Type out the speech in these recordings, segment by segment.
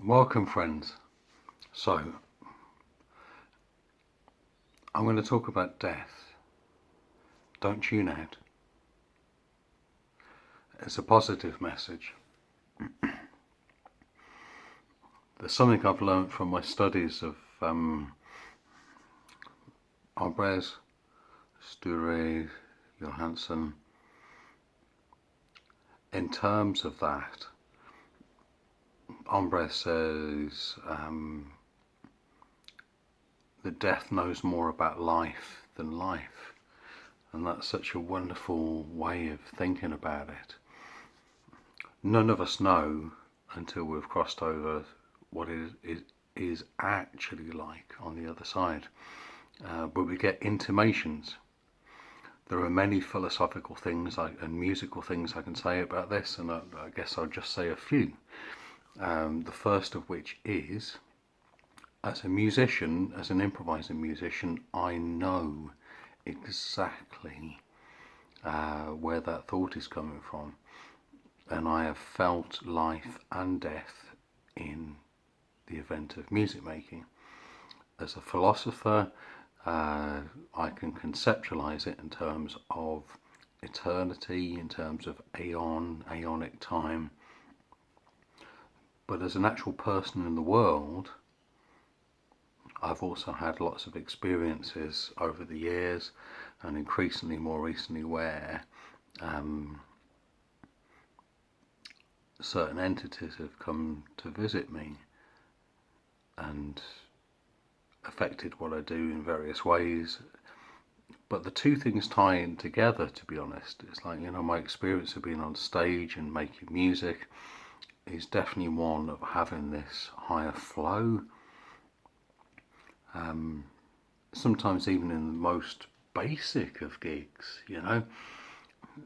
Welcome, friends. So, I'm going to talk about death. Don't tune out. It's a positive message. There's something I've learned from my studies of Arbres, Sture, Johansson. In terms of that, Arbres says that death knows more about life than life. And that's such a wonderful way of thinking about it. None of us know until we've crossed over what it is actually like on the other side. But we get intimations. There are many philosophical things and musical things I can say about this, and I guess I'll just say a few. The first of which is, as a musician, as an improvising musician, I know exactly where that thought is coming from. And I have felt life and death in the event of music making. As a philosopher, I can conceptualize it in terms of eternity, in terms of aeonic time. But as an actual person in the world, I've also had lots of experiences over the years, and increasingly more recently, where certain entities have come to visit me and affected what I do in various ways. But the two things tie in together, to be honest. It's like, my experience of being on stage and making music is definitely one of having this higher flow. Sometimes even in the most basic of gigs,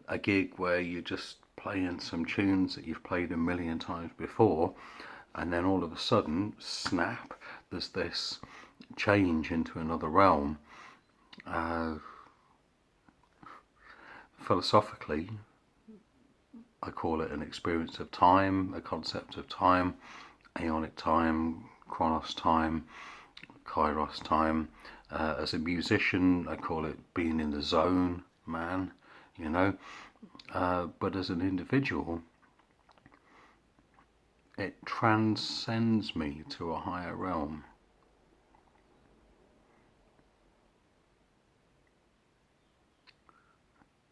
a gig where you're just playing some tunes that you've played a million times before, and then all of a sudden, snap, there's this change into another realm. Philosophically, I call it an experience of time, a concept of time, aeonic time, chronos time, kairos time. As a musician, I call it being in the zone, man, but as an individual, it transcends me to a higher realm.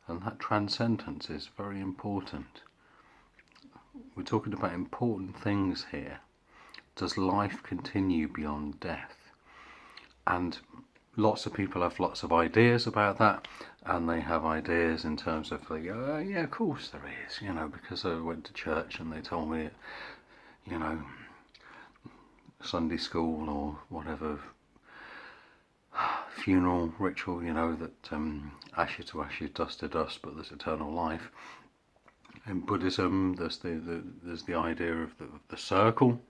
And that transcendence is very important. We're talking about important things here. Does life continue beyond death? And lots of people have lots of ideas about that, and they have ideas in terms of, yeah, of course there is, because I went to church and they told me, Sunday school or whatever funeral ritual, that ashes to ashes, dust to dust, but there's eternal life. In Buddhism, there's the idea of the circle,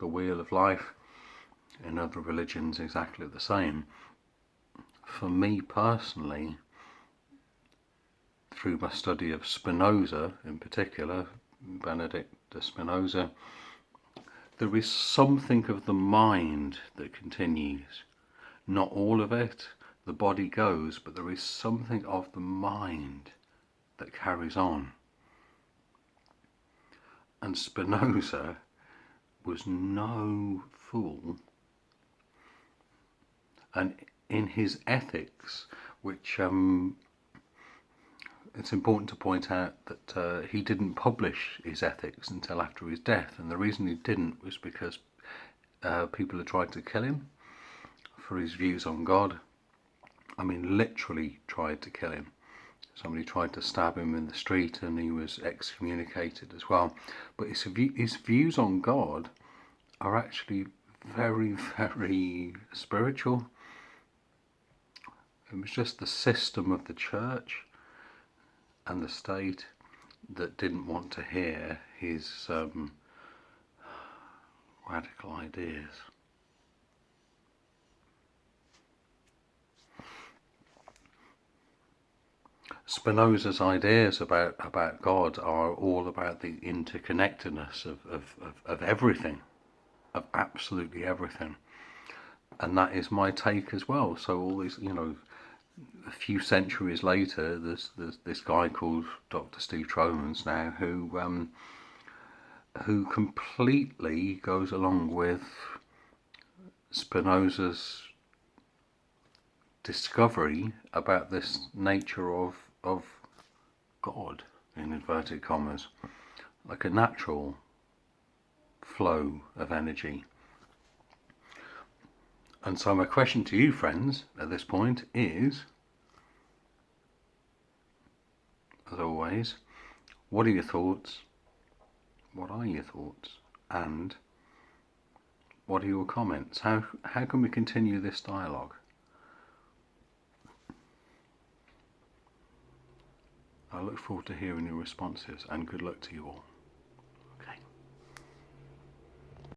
the wheel of life. In other religions, exactly the same. For me personally, through my study of Spinoza in particular, Benedict de Spinoza, there is something of the mind that continues. Not all of it, the body goes, but there is something of the mind that carries on. And Spinoza was no fool. And in his ethics, which it's important to point out that he didn't publish his ethics until after his death, and the reason he didn't was because people had tried to kill him for his views on God. I mean, literally tried to kill him. Somebody tried to stab him in the street and he was excommunicated as well. But his views on God are actually very, very spiritual. It was just the system of the church and the state that didn't want to hear his radical ideas. Spinoza's ideas about God are all about the interconnectedness of everything, of absolutely everything. And that is my take as well. So all these, a few centuries later, there's this guy called Dr. Steve Trowmans now who completely goes along with Spinoza's discovery about this nature of God, in inverted commas, like a natural flow of energy. And so my question to you, friends, at this point is, as always, what are your thoughts? What are your thoughts? And what are your comments? How can we continue this dialogue? I look forward to hearing your responses, and good luck to you all.